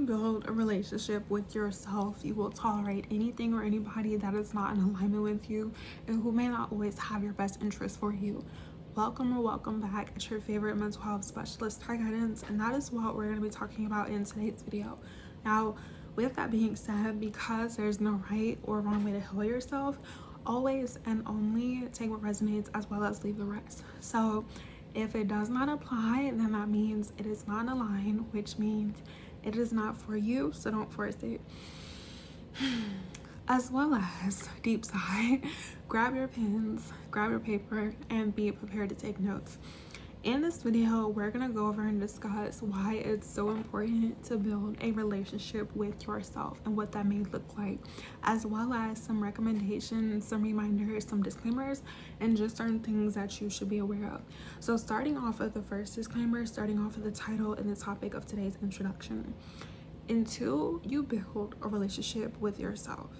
build a relationship with yourself, you will tolerate anything or anybody that is not in alignment with you and who may not always have your best interest for you. Welcome or welcome back. It's your favorite mental health specialist, Ty Guidance, and that is what we're going to be talking about in today's video. Now, with that being said, because there's no right or wrong way to heal yourself, always and only take what resonates as well as leave the rest. So if it does not apply, then that means it is not aligned, which means it is not for you, so don't force it. As well as, deep sigh, grab your pens, grab your paper, and be prepared to take notes. In this video, we're going to go over and discuss why it's so important to build a relationship with yourself and what that may look like, as well as some recommendations, some reminders, some disclaimers, and just certain things that you should be aware of. So starting off with the first disclaimer, starting off with the title and the topic of today's introduction. Until you build a relationship with yourself,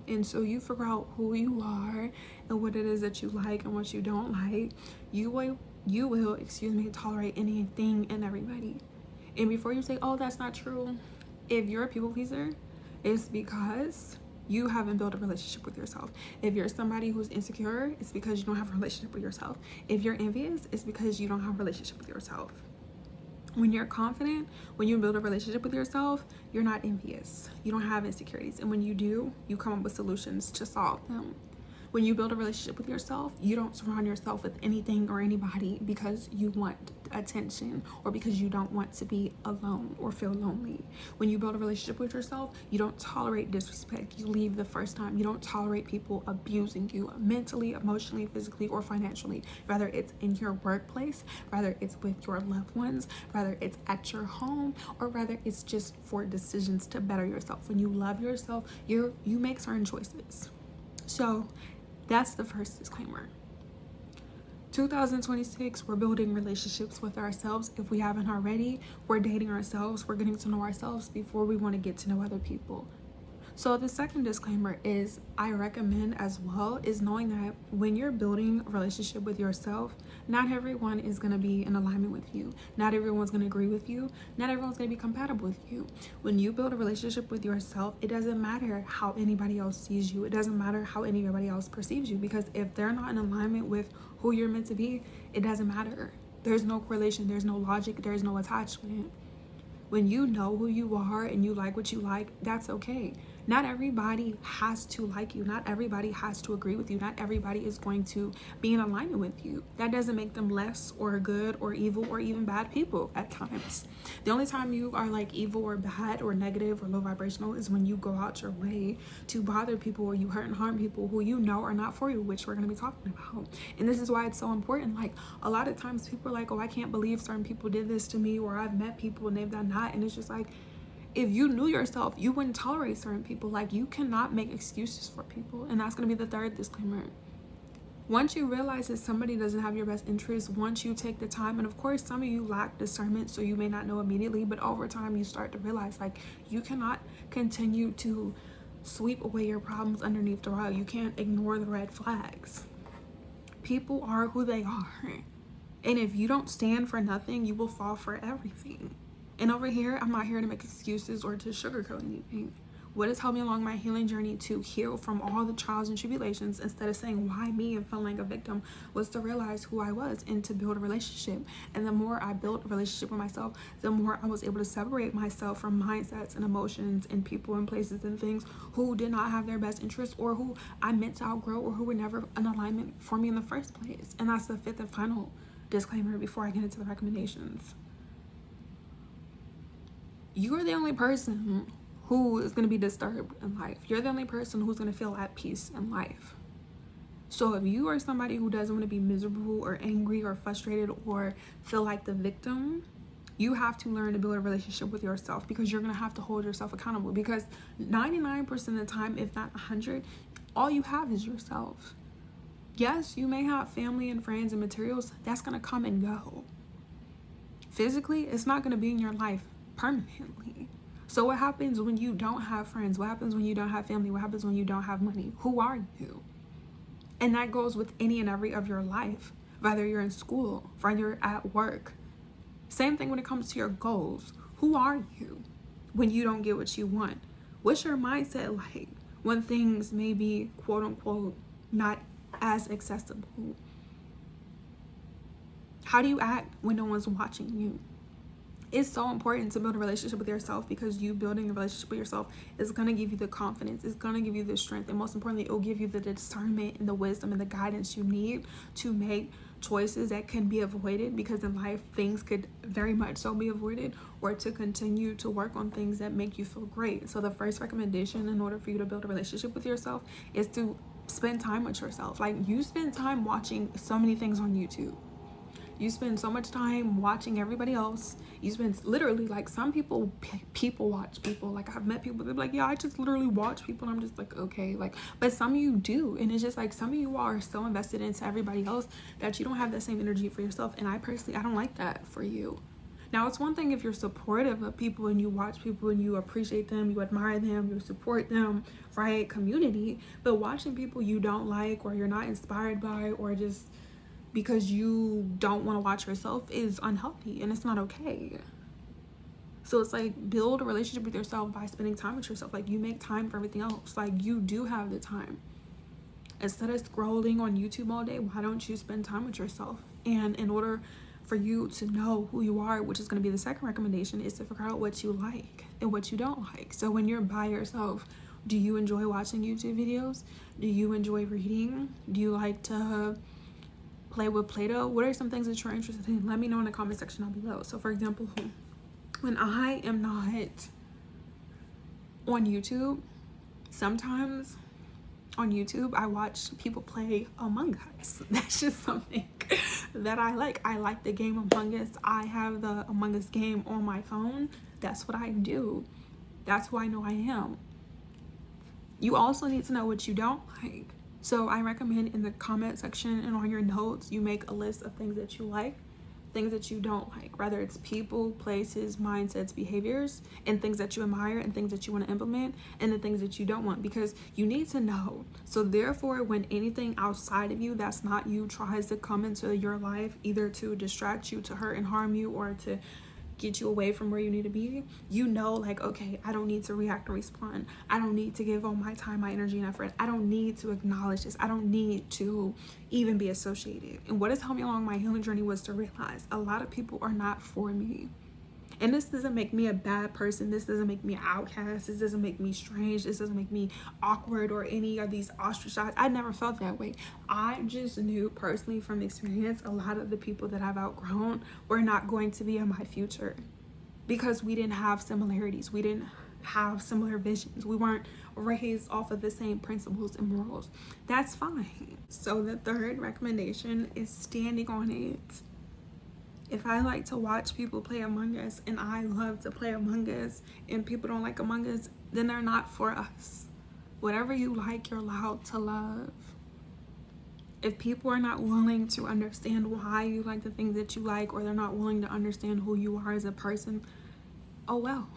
until you figure out who you are and what it is that you like and what you don't like, you will tolerate anything and everybody. And before you say, oh, that's not true, if you're a people pleaser, it's because you haven't built a relationship with yourself. If you're somebody who's insecure, it's because you don't have a relationship with yourself. If you're envious, it's because you don't have a relationship with yourself. When you're confident, when you build a relationship with yourself, you're not envious. You don't have insecurities. And when you do, you come up with solutions to solve them. When you build a relationship with yourself, you don't surround yourself with anything or anybody because you want attention or because you don't want to be alone or feel lonely. When you build a relationship with yourself, you don't tolerate disrespect. You leave the first time. You don't tolerate people abusing you mentally, emotionally, physically, or financially. Whether it's in your workplace, whether it's with your loved ones, whether it's at your home, or whether it's just for decisions to better yourself. When you love yourself, you make certain choices. So that's the first disclaimer. 2026, we're building relationships with ourselves. If we haven't already, we're dating ourselves. We're getting to know ourselves before we want to get to know other people. So the second disclaimer is I recommend as well is knowing that when you're building a relationship with yourself, not everyone is going to be in alignment with you. Not everyone's going to agree with you. Not everyone's going to be compatible with you. When you build a relationship with yourself, it doesn't matter how anybody else sees you. It doesn't matter how anybody else perceives you, because if they're not in alignment with who you're meant to be, it doesn't matter. There's no correlation. There's no logic. There's no attachment. When you know who you are and you like what you like, that's okay. Not everybody has to like you. Not everybody has to agree with you. Not everybody is going to be in alignment with you. That doesn't make them less or good or evil or even bad people at times. The only time you are like evil or bad or negative or low vibrational is when you go out your way to bother people or you hurt and harm people who you know are not for you, which we're going to be talking about. And this is why it's so important. Like a lot of times people are like, oh, I can't believe certain people did this to me, or I've met people and they've done that. And it's just like, if you knew yourself, you wouldn't tolerate certain people. Like, you cannot make excuses for people. And that's going to be the third disclaimer. Once you realize that somebody doesn't have your best interest, once you take the time, and of course, some of you lack discernment, so you may not know immediately, but over time, you start to realize, like, you cannot continue to sweep away your problems underneath the rug. You can't ignore the red flags. People are who they are. And if you don't stand for nothing, you will fall for everything. And over here, I'm not here to make excuses or to sugarcoat anything. What has helped me along my healing journey to heal from all the trials and tribulations, instead of saying why me and feeling like a victim, was to realize who I was and to build a relationship. And the more I built a relationship with myself, the more I was able to separate myself from mindsets and emotions and people and places and things who did not have their best interests, or who I meant to outgrow, or who were never an alignment for me in the first place. And that's the fifth and final disclaimer before I get into the recommendations. You are the only person who is going to be disturbed in life. You're the only person who's going to feel at peace in life. So if you are somebody who doesn't want to be miserable or angry or frustrated or feel like the victim, you have to learn to build a relationship with yourself, because you're going to have to hold yourself accountable, because 99% of the time, if not 100, all you have is yourself. Yes, you may have family and friends and materials. That's going to come and go. Physically, it's not going to be in your life permanently. So what happens when you don't have friends? What happens when you don't have family? What happens when you don't have money? Who are you? And that goes with any and every of your life, whether you're in school, whether you're at work. Same thing when it comes to your goals. Who are you? when you don't get what you want? What's your mindset like when things may be quote unquote not as accessible? How do you act when no one's watching you? It's so important to build a relationship with yourself, because you building a relationship with yourself is going to give you the confidence, it's going to give you the strength, and most importantly, it will give you the discernment and the wisdom and the guidance you need to make choices that can be avoided, because in life things could very much so be avoided, or to continue to work on things that make you feel great. So the first recommendation in order for you to build a relationship with yourself is to spend time with yourself. Like, you spend time watching so many things on YouTube. You spend so much time watching everybody else. You spend literally, like, some people watch people. Like, I've met people that be like, yeah, I just literally watch people. And I'm just like, okay, like, but some of you do. And it's just like, some of you are so invested into everybody else that you don't have that same energy for yourself. And I personally, I don't like that for you. Now, it's one thing if you're supportive of people and you watch people and you appreciate them, you admire them, you support them, right? Community. But watching people you don't like, or you're not inspired by, or just because you don't want to watch yourself is unhealthy, and it's not okay. So it's like, build a relationship with yourself by spending time with yourself. Like, you make time for everything else. Like, you do have the time. Instead of scrolling on YouTube all day, why don't you spend time with yourself? And in order for you to know who you are, which is going to be the second recommendation, is to figure out what you like and what you don't like. So when you're by yourself, do you enjoy watching YouTube videos? Do you enjoy reading? Do you like to play with Play-Doh? What are some things that you're interested in? Let me know in the comment section down below. So for example, when I am not on YouTube, sometimes on YouTube I watch people play Among Us. That's just something that I like. I like the game Among Us. I have the Among Us game on my phone. That's what I do. That's who I know I am. You also need to know what you don't like. So I recommend in the comment section and on your notes, you make a list of things that you like, things that you don't like, whether it's people, places, mindsets, behaviors, and things that you admire and things that you want to implement, and the things that you don't want, because you need to know. So therefore, when anything outside of you that's not you tries to come into your life, either to distract you, to hurt and harm you, or to get you away from where you need to be, you know, like, okay, I don't need to react and respond. I don't need to give all my time, my energy, and effort. I don't need to acknowledge this. I don't need to even be associated. And what has helped me along my healing journey was to realize a lot of people are not for me. And this doesn't make me a bad person. This doesn't make me an outcast. This doesn't make me strange. This doesn't make me awkward or any of these ostracized. I never felt that way. I just knew personally from experience, a lot of the people that I've outgrown were not going to be in my future, because we didn't have similarities. We didn't have similar visions. We weren't raised off of the same principles and morals. That's fine. So the third recommendation is standing on it. If I like to watch people play Among Us and I love to play Among Us and people don't like Among Us, then they're not for us. Whatever you like, you're allowed to love. If people are not willing to understand why you like the things that you like, or they're not willing to understand who you are as a person, oh well.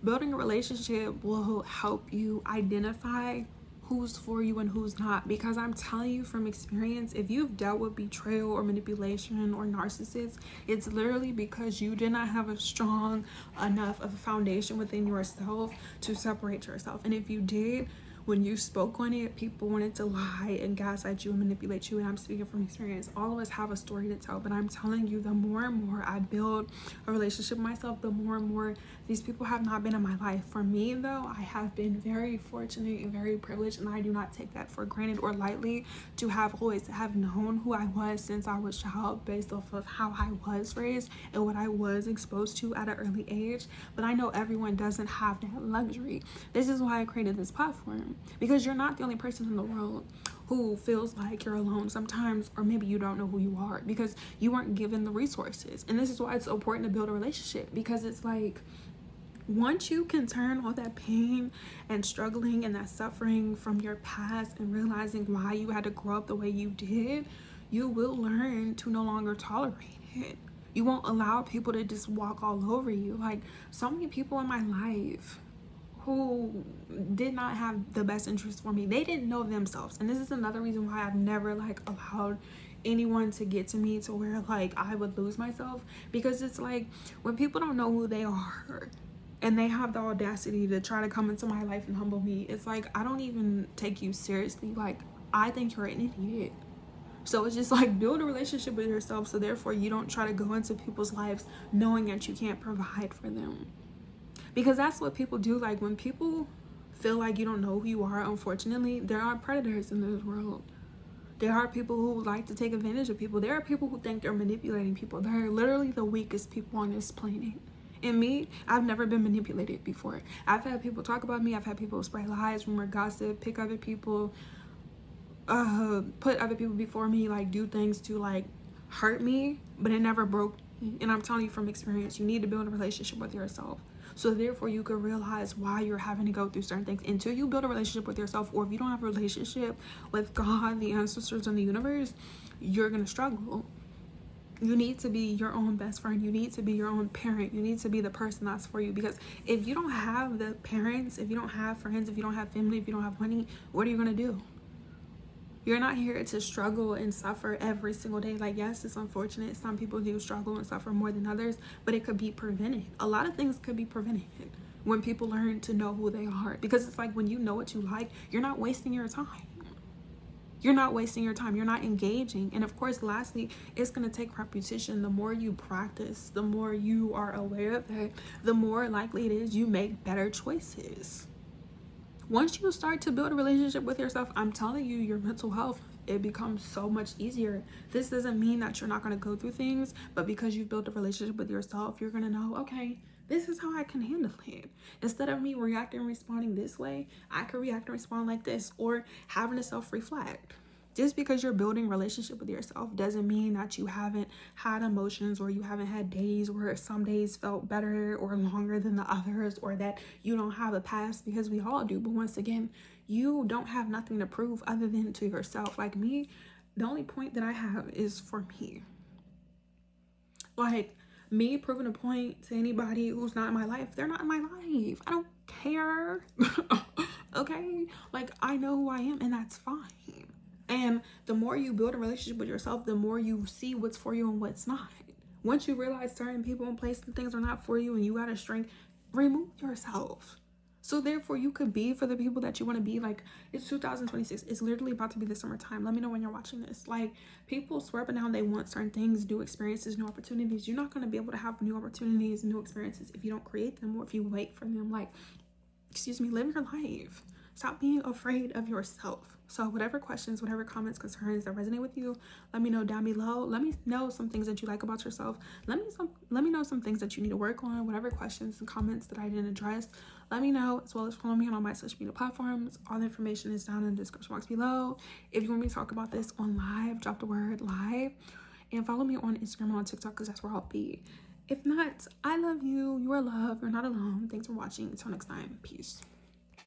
Building a relationship will help you identify who's for you and who's not, because I'm telling you from experience, if you've dealt with betrayal or manipulation or narcissists, it's literally because you did not have a strong enough of a foundation within yourself to separate yourself. And if you did, when you spoke on it, people wanted to lie and gaslight you and manipulate you. And I'm speaking from experience. All of us have a story to tell, but I'm telling you, the more and more I build a relationship with myself, the more and more these people have not been in my life. For me though, I have been very fortunate and very privileged, and I do not take that for granted or lightly, to have always have known who I was since I was a child, based off of how I was raised and what I was exposed to at an early age. But I know everyone doesn't have that luxury. This is why I created this platform, because you're not the only person in the world who feels like you're alone sometimes, or maybe you don't know who you are because you weren't given the resources. And this is why it's so important to build a relationship, because it's like, once you can turn all that pain and struggling and that suffering from your past and realizing why you had to grow up the way you did, you will learn to no longer tolerate it. You won't allow people to just walk all over you. Like, so many people in my life who did not have the best interest for me, they didn't know themselves. And this is another reason why I've never like allowed anyone to get to me to where like I would lose myself, because it's like, when people don't know who they are, and they have the audacity to try to come into my life and humble me. It's like, I don't even take you seriously. Like, I think you're an idiot. So it's just like, build a relationship with yourself, so therefore you don't try to go into people's lives knowing that you can't provide for them. Because that's what people do. Like, when people feel like you don't know who you are, unfortunately, there are predators in this world. There are people who like to take advantage of people. There are people who think they're manipulating people. They're literally the weakest people on this planet. And me, I've never been manipulated before. I've had people talk about me. I've had people spread lies, rumor, gossip, pick other people, put other people before me, like do things to like hurt me, but it never broke me. And I'm telling you from experience, you need to build a relationship with yourself. So therefore you can realize why you're having to go through certain things. Until you build a relationship with yourself, or if you don't have a relationship with God, the ancestors, and the universe, you're gonna struggle. You need to be your own best friend. You need to be your own parent. You need to be the person that's for you. Because if you don't have the parents, if you don't have friends, if you don't have family, if you don't have money, what are you gonna do? You're not here to struggle and suffer every single day. Like, yes, it's unfortunate. Some people do struggle and suffer more than others, but it could be prevented. A lot of things could be prevented when people learn to know who they are. Because it's like, when you know what you like, you're not wasting your time. You're not wasting your time. You're not engaging. And of course, lastly, it's going to take repetition. The more you practice, the more you are aware of it, the more likely it is you make better choices. Once you start to build a relationship with yourself, I'm telling you, your mental health, it becomes so much easier. This doesn't mean that you're not going to go through things, but because you've built a relationship with yourself, you're going to know, okay, this is how I can handle it. Instead of me reacting and responding this way, I can react and respond like this, or having to self-reflect. Just because you're building a relationship with yourself doesn't mean that you haven't had emotions, or you haven't had days where some days felt better or longer than the others, or that you don't have a past, because we all do. But once again, you don't have nothing to prove other than to yourself. Like me, the only point that I have is for me. Like, me proving a point to anybody who's not in my life, they're not in my life. I don't care. Okay? Like, I know who I am, and that's fine. And the more you build a relationship with yourself, the more you see what's for you and what's not. Once you realize certain people and places and things are not for you, and you got a strength, remove yourself. So therefore you could be for the people that you want to be. Like, it's 2026. It's literally about to be the summertime. Let me know when you're watching this. Like, people swear up and down they want certain things, new experiences, new opportunities. You're not going to be able to have new opportunities, new experiences if you don't create them, or if you wait for them. Like, excuse me, live your life. Stop being afraid of yourself. So whatever questions, whatever comments, concerns that resonate with you, let me know down below. Let me know some things that you like about yourself. Let me know some things that you need to work on. Whatever questions and comments that I didn't address, let me know, as well as follow me on all my social media platforms. All the information is down in the description box below. If you want me to talk about this on live, drop the word live, and follow me on Instagram and on TikTok, because that's where I'll be. If not, I love you. You are loved. You're not alone. Thanks for watching. Until next time. Peace.